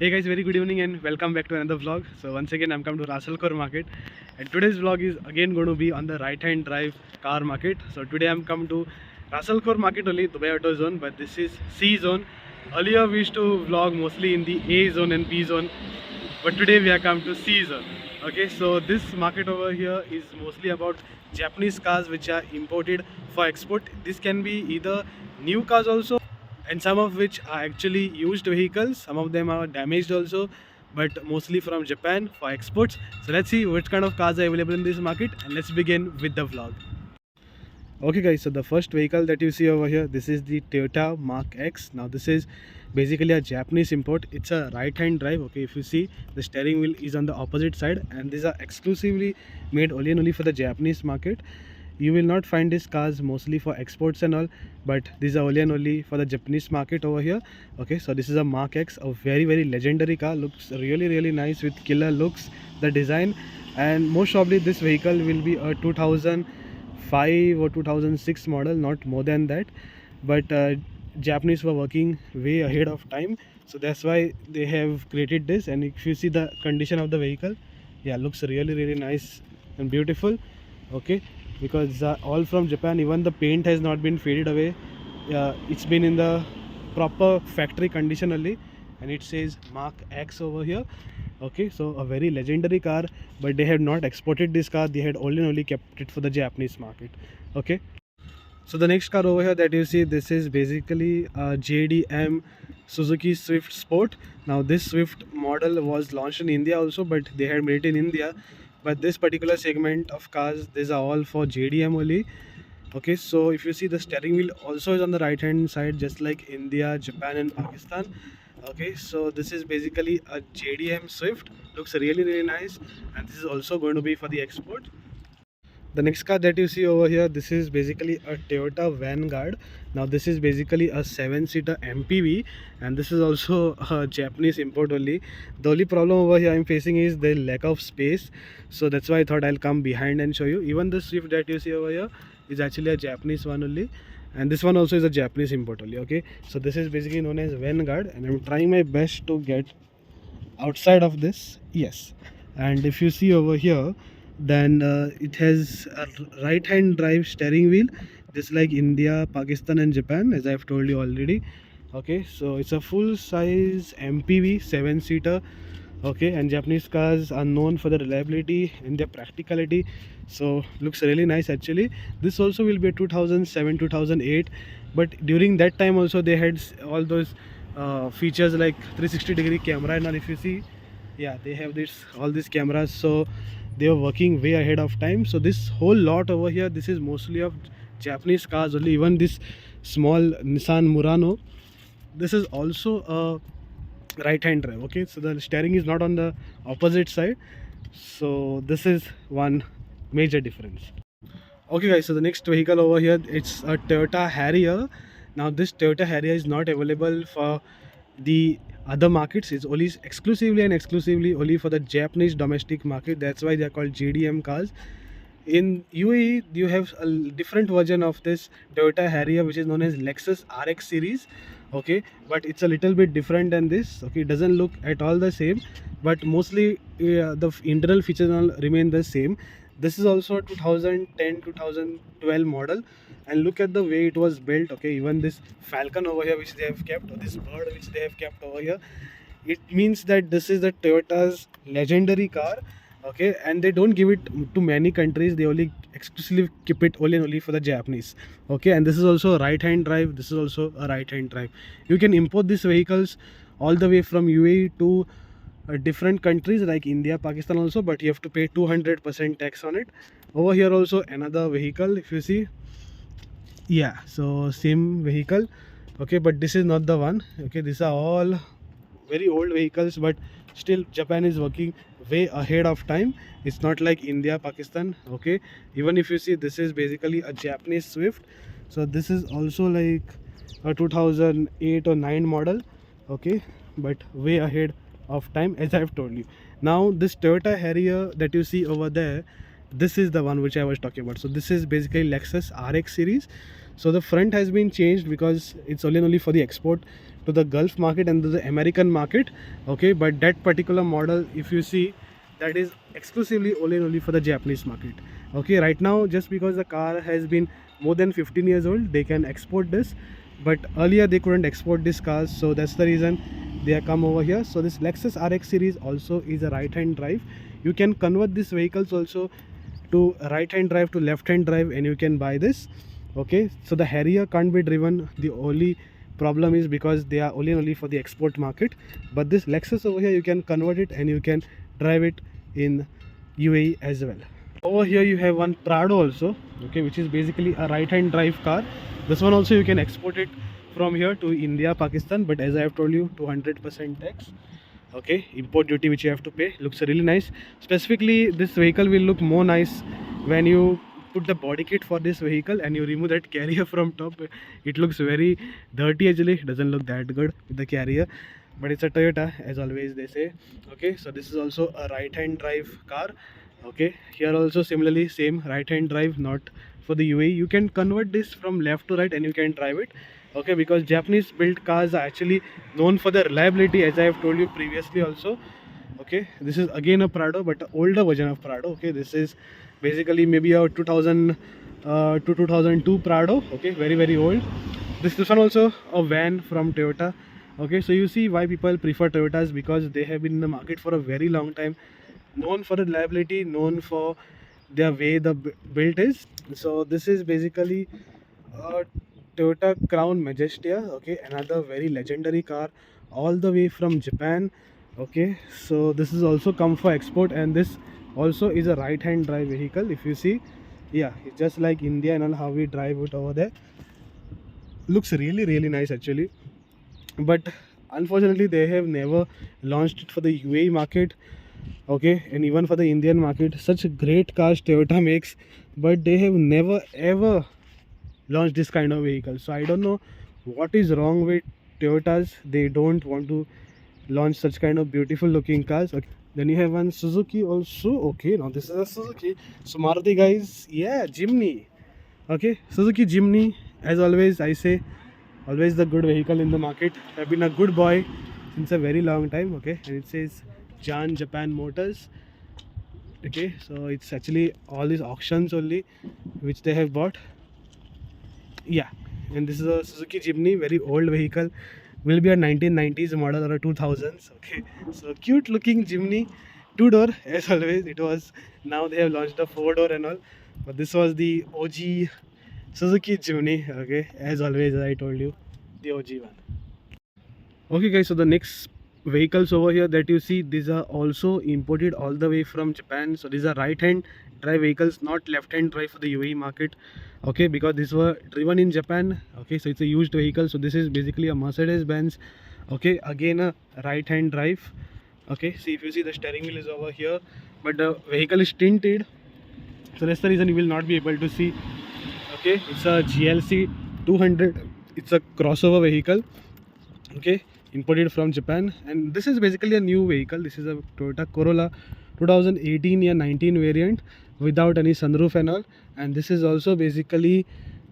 Hey guys, very good evening and welcome back to another vlog. So once again I'm come to Rasalkor market, and today's vlog is again going to be on the right hand drive car market. So today I'm come to Rasalkor market only, Dubai Auto Zone, but this is C zone. Earlier we used to vlog mostly in the A zone and B zone, but today we have come to C zone. Okay, so this market over here is mostly about Japanese cars which are imported for export. This can be either new cars also, and some of which are actually used vehicles. Some of them are damaged also, but mostly from Japan for exports. So let's see which kind of cars are available in this market, and let's begin with the vlog. Okay guys, so the first vehicle that you see over here, this is the Toyota Mark X. Now this is basically a Japanese import. It's a right hand drive. Okay, if you see, the steering wheel is on the opposite side, and these are exclusively made only and only for the Japanese market. You will not find these cars mostly for exports and all, but these are only and only for the Japanese market over here. Okay, so this is a Mark X, a very legendary car. Looks really nice with killer looks, the design, and most probably this vehicle will be a 2005 or 2006 model, not more than that. But Japanese were working way ahead of time, so that's why they have created this. And if you see the condition of the vehicle, yeah, looks really nice and beautiful. Okay, because all from Japan. Even the paint has not been faded away. It's been in the proper factory condition only, and it says Mark X over here. Okay, so a very legendary car, but they had not exported this car. They had only kept it for the Japanese market. Okay, so the next car over here that you see, this is basically a JDM Suzuki Swift Sport. Now this Swift model was launched in India also, but they had made it in India. But this particular segment of cars, these are all for JDM only. Okay, so if you see, the steering wheel also is on the right hand side, just like India, Japan and Pakistan. Okay, so this is basically a JDM Swift. Looks really nice, and this is also going to be for the export. The next car that you see over here, this is basically a Toyota Vanguard. Now this is basically a 7-seater MPV, and this is also a Japanese import only. The only problem over here I'm facing is the lack of space, so that's why I thought I'll come behind and show you. Even the Swift that you see over here is actually a Japanese one only, and this one also is a Japanese import only. Okay, so this is basically known as Vanguard, and I'm trying my best to get outside of this. Yes, and if you see over here, then it has a right hand drive steering wheel, just like India, Pakistan and Japan, as I've told you already. Okay, so it's a full size MPV 7-seater. Okay, and Japanese cars are known for their reliability and their practicality, so looks really nice actually. This also will be a 2007 2008, but during that time also they had all those features like 360-degree camera. And if you see, yeah, they have this all these cameras, so they are working way ahead of time. So this whole lot over here, this is mostly of Japanese cars only. Even this small Nissan Murano, this is also a right hand drive. Okay, so the steering is not on the opposite side, so this is one major difference. Okay guys, so the next vehicle over here, it's a Toyota Harrier. Now this Toyota Harrier is not available for the other markets. It's only exclusively only for the Japanese domestic market. That's why they are called JDM cars. In UAE you have a different version of this Toyota Harrier, which is known as Lexus RX series. Okay, but it's a little bit different than this. Okay, it doesn't look at all the same, but mostly the internal features all remain the same. This is also a 2010 2012 model, and look at the way it was built. Okay, even this falcon over here which they have kept, or this bird which they have kept over here, it means that this is the Toyota's legendary car. Okay, and they don't give it to many countries. They only exclusively keep it only for the Japanese. Okay, and this is also a right hand drive. This is also a right hand drive. You can import these vehicles all the way from UAE to different countries like India, Pakistan also, but you have to pay 200% tax on it. Over here also another vehicle, if you see, yeah, so same vehicle. Okay, but this is not the one. Okay, these are all very old vehicles, but still Japan is working way ahead of time. It's not like India, Pakistan. Okay, even if you see, this is basically a Japanese Swift. So this is also like a 2008 or 9 model. Okay, but way ahead of time, as I've told you. Now this Toyota Harrier that you see over there, this is the one which I was talking about. So this is basically Lexus RX series. So the front has been changed because it's only for the export. to the Gulf market and to the American market. Okay, but that particular model, if you see, that is exclusively only for the Japanese market. Okay, right now, just because the car has been more than 15 years old, they can export this, but earlier they couldn't export these cars, so that's the reason they have come over here. So this Lexus RX series also is a right hand drive. You can convert these vehicles also to right hand drive to left hand drive, and you can buy this. Okay, so the Harrier can't be driven. The only problem is because they are only for the export market, but this Lexus over here, you can convert it and you can drive it in UAE as well. Over here you have one Prado also, okay, which is basically a right hand drive car. This one also you can export it from here to India, Pakistan, but as I have told you, 200% tax. Okay, import duty which you have to pay. Looks really nice. Specifically, this vehicle will look more nice when you put the body kit for this vehicle and you remove that carrier from top. It looks very dirty actually. It doesn't look that good with the carrier, but it's a Toyota, as always they say. Okay, so this is also a right hand drive car. Okay, here also similarly same right hand drive, not for the UAE. You can convert this from left to right and you can drive it. Okay, because Japanese built cars are actually known for their reliability, as I have told you previously also. Okay, this is again a Prado, but an older version of Prado. Okay, this is basically maybe a 2000 to 2002 Prado. Okay, very old. This one also a van from Toyota. Okay, so you see why people prefer Toyotas, because they have been in the market for a very long time, known for reliability, known for their way the build is. So this is basically a Toyota Crown Majestia. Okay, another very legendary car, all the way from Japan. Okay, so this is also come for export, and this also is a right hand drive vehicle. If you see, yeah, it's just like India and all, how we drive it over there. Looks really nice actually, but unfortunately they have never launched it for the UAE market. Okay, and even for the Indian market, such great cars Toyota makes, but they have never ever launched this kind of vehicle. So I don't know what is wrong with Toyotas. They don't want to launch such kind of beautiful looking cars. Okay. Then you have one Suzuki also. Okay, now this is a Suzuki. So Maruti guys, yeah, Jimny. Okay, Suzuki Jimny, as always I say, always the good vehicle in the market. I've been a good boy since a very long time. Okay, and it says Jan Japan Motors. Okay, so it's actually all these auctions only which they have bought. Yeah, and this is a Suzuki Jimny, very old vehicle, will be a 1990s model or a 2000s. Okay, so cute looking Jimny, two door as always it was. Now they have launched the four door and all, but this was the OG Suzuki Jimny. Okay, as always, as I told you, the OG one. Okay guys, so the next vehicles over here that you see, these are also imported all the way from Japan. So these are right hand drive vehicles, not left hand drive for the UAE market. Okay, because these were driven in Japan. Okay, so it's a used vehicle. So this is basically a Mercedes Benz. Okay, again a right hand drive. Okay, see, if you see, the steering wheel is over here, but the vehicle is tinted, so that's the reason you will not be able to see. Okay, it's a GLC 200. It's a crossover vehicle. Okay, imported from Japan, and this is basically a new vehicle. This is a Toyota Corolla 2018 or 19 variant without any sunroof and all, and this is also basically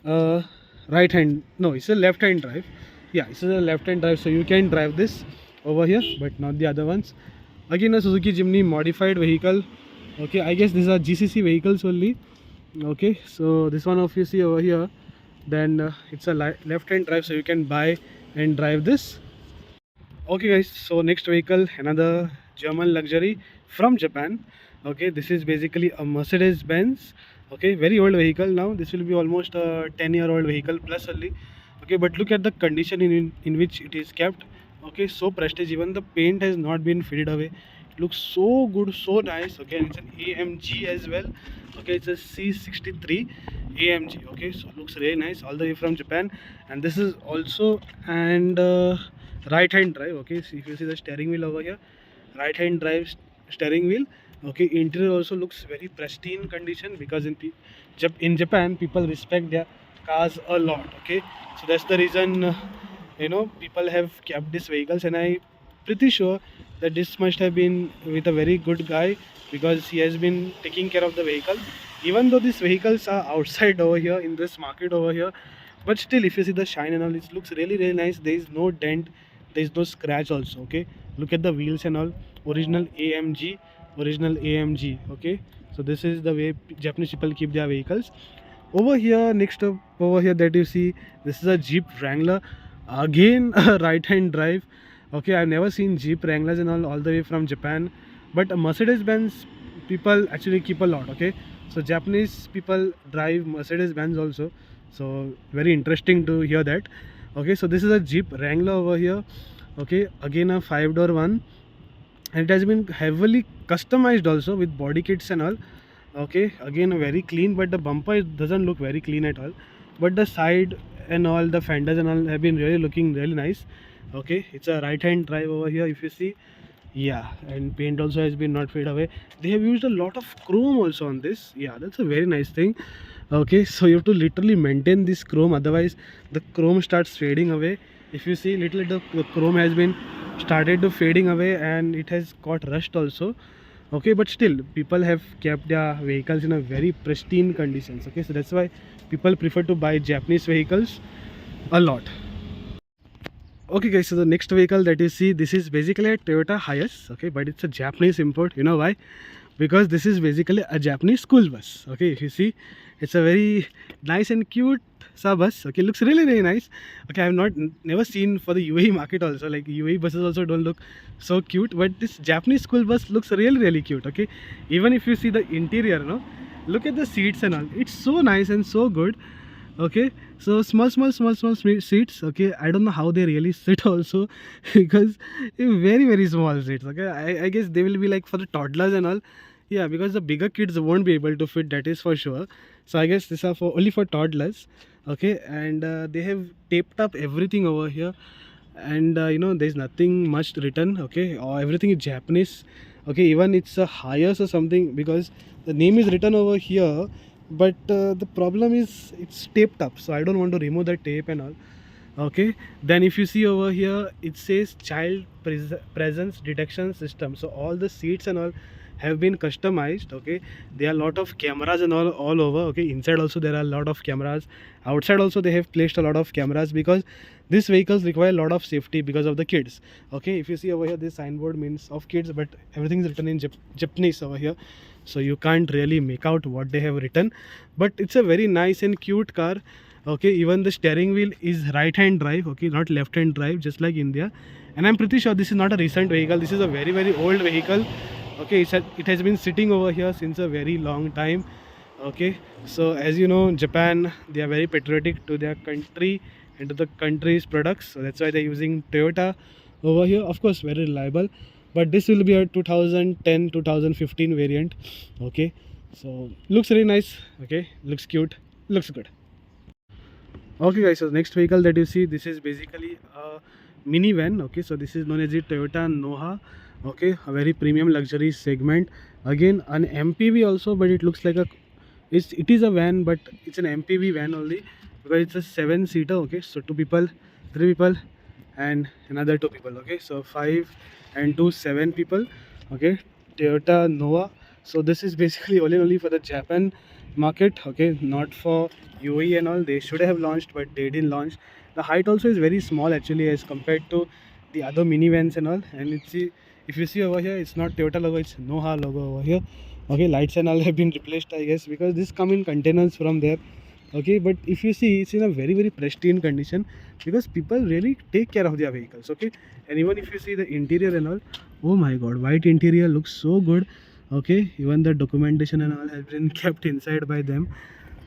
right hand, no, it's a left hand drive. Yeah, it's a left hand drive, so you can drive this over here but not the other ones. Again a Suzuki Jimny modified vehicle. Okay, I guess these are GCC vehicles only. Okay, so this one if you see over here, then it's a left hand drive, so you can buy and drive this. Okay guys, so next vehicle, another German luxury from Japan. Okay, this is basically a Mercedes Benz. Okay, very old vehicle now. This will be almost a 10-year-old vehicle plus only. Okay, but look at the condition in which it is kept. Okay, so prestige, even the paint has not been faded away. It looks so good, so nice. Okay, and it's an AMG as well. Okay, it's a C63 AMG. Okay, so it looks really nice, all the way from Japan. And this is also and right hand drive. Okay, so if you see the steering wheel over here, right hand drive steering wheel. Okay, interior also looks very pristine condition, because in Japan people respect their cars a lot. Okay, so that's the reason people have kept these vehicles, and I pretty sure that this must have been with a very good guy, because he has been taking care of the vehicle. Even though these vehicles are outside over here in this market over here, but still if you see the shine and all, it looks really nice. There is no dent, there is no scratch also. Okay, look at the wheels and all, original AMG, okay. So this is the way Japanese people keep their vehicles. Over here, next up over here that you see, this is a Jeep Wrangler, again a right hand drive. Okay, I've never seen Jeep Wranglers and all the way from Japan, but Mercedes Benz people actually keep a lot. Okay, so Japanese people drive Mercedes Benz also, so very interesting to hear that. Okay, so this is a Jeep Wrangler over here. Okay, again a 5-door one, and it has been heavily customized also with body kits and all. Okay, again very clean, but the bumper doesn't look very clean at all, but the side and all the fenders and all have been really looking really nice. Okay, it's a right hand drive over here if you see. Yeah, and paint also has been not fade away. They have used a lot of chrome also on this. Yeah, that's a very nice thing. Okay, so you have to literally maintain this chrome, otherwise the chrome starts fading away. If you see, little the chrome has been started to fading away, and it has got rust also. Okay, but still people have kept their vehicles in a very pristine conditions. Okay, so that's why people prefer to buy Japanese vehicles a lot. Okay guys, so the next vehicle that you see, this is basically a Toyota Hiace. Okay, but it's a Japanese import. You know why? Because this is basically a Japanese school bus. Okay, if you see, it's a very nice and cute bus. Okay, looks really nice. Okay, I have never seen for the UAE market also. Like UAE buses also don't look so cute, but this Japanese school bus looks really cute. Okay, even if you see the interior, no, look at the seats and all. It's so nice and so good. Okay, so small seats. Okay, I don't know how they really sit also because very small seats. Okay, I guess they will be like for the toddlers and all. Yeah, because the bigger kids won't be able to fit, that is for sure. So I guess these are for only for toddlers. Okay, and they have taped up everything over here, and you know, there's nothing much written. Okay, or everything is Japanese. Okay, even it's a Hiace or something, because the name is written over here, but the problem is it's taped up, so I don't want to remove the tape and all. Okay, then if you see over here, it says child presence detection system. So all the seats and all have been customized. Okay, there are a lot of cameras and all over. Okay, inside also there are a lot of cameras, outside also they have placed a lot of cameras, because these vehicles require a lot of safety because of the kids. Okay, if you see over here, this signboard means of kids, but everything is written in Japanese over here, so you can't really make out what they have written, but it's a very nice and cute car. Okay, even the steering wheel is right hand drive. Okay, not left hand drive, just like India. And I'm pretty sure this is not a recent vehicle, this is a very old vehicle. Okay, it has been sitting over here since a very long time. Okay, so as you know, Japan, they are very patriotic to their country and to the country's products, so that's why they're using Toyota over here. Of course, very reliable, but this will be a 2010-2015 variant. Okay, so looks really nice. Okay, looks cute, looks good. Okay guys, so next vehicle that you see, this is basically a minivan. Okay, so this is known as the Toyota Noha. Okay, a very premium luxury segment, again an MPV also, but it looks like it is a van, but it's an MPV van only, because it's a 7-seater. Okay, so 2 people, 3 people and another 2 people. Okay, so 5 and 2, 7 people. Okay, Toyota Noah. So this is basically only for the Japan market. Okay, not for UAE and all. They should have launched, but they didn't launch. The height also is very small actually as compared to the other minivans and all. And it's, if you see over here, it's not Toyota logo, it's Noha logo over here. Okay, lights and all have been replaced, I guess, because this come in containers from there. Okay, but if you see, it's in a very pristine condition, because people really take care of their vehicles. Okay, and even if you see the interior and all, oh my god, white interior looks so good. Okay, even the documentation and all has been kept inside by them.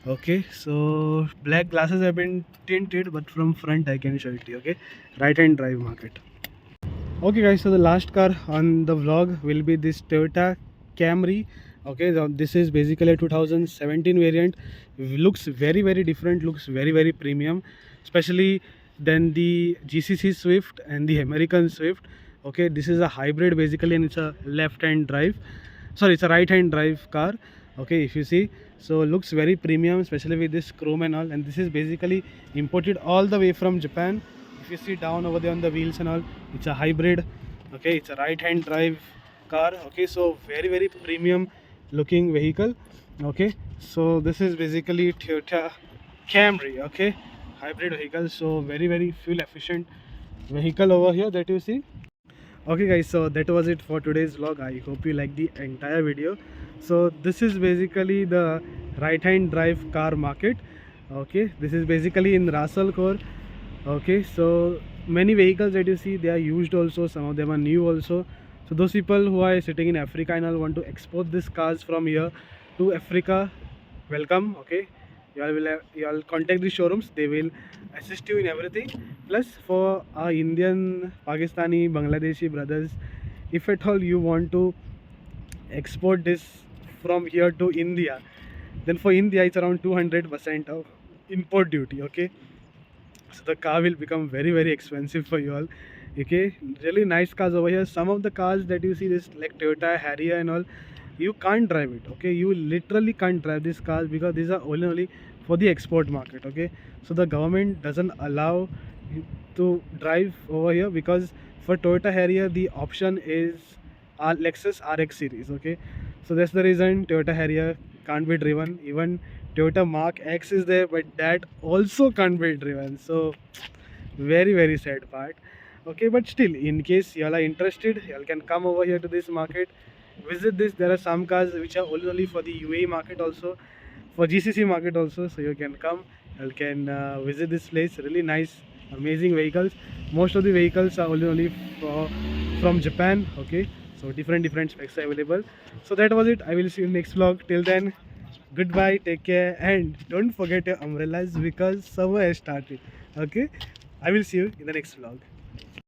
Okay, so black glasses have been tinted, but from front I can show it to you. Okay, right hand drive market. Okay guys, so the last car on the vlog will be this Toyota Camry. Okay, so this is basically a 2017 variant. Looks very different, looks very premium, especially than the GCC Swift and the American Swift. Okay, this is a hybrid basically, and it's a left hand drive, sorry, it's a right hand drive car. Okay, if you see, so looks very premium, especially with this chrome and all. And this is basically imported all the way from Japan. If you see down over there on the wheels and all, it's a hybrid. Okay, it's a right hand drive car. Okay, so very premium looking vehicle. Okay, so this is basically Toyota Camry. Okay, hybrid vehicles, so very fuel efficient vehicle over here that you see. Okay guys, so that was it for today's vlog. I hope you like the entire video. So this is basically the right hand drive car market. Okay, this is basically in Russell Khor. Okay, so many vehicles that you see, they are used also, some of them are new also. So those people who are sitting in Africa and all want to export these cars from here to Africa, welcome. Okay, you all contact the showrooms, they will assist you in everything. Plus for our Indian, Pakistani, Bangladeshi brothers, if at all you want to export this from here to India, then for India it's around 200% of import duty. Okay, so the car will become very expensive for you all. Okay, really nice cars over here. Some of the cars that you see, this like Toyota Harrier and all, you can't drive it. Okay, you literally can't drive these cars because these are only for the export market. Okay, so the government doesn't allow you to drive over here because for Toyota Harrier the option is our Lexus RX series. Okay, so that's the reason Toyota Harrier can't be driven. Even Toyota Mark X is there, but that also can't be driven. So very sad part. Okay, but still, in case y'all are interested, y'all can come over here to this market, visit this. There are some cars which are only for the UAE market also, for GCC market also. So you can come, you can visit this place. Really nice, amazing vehicles. Most of the vehicles are only from Japan. Okay, so different specs are available. So that was it. I will see you next vlog. Till then, goodbye, take care, and don't forget your umbrellas because summer has started. Okay, I will see you in the next vlog.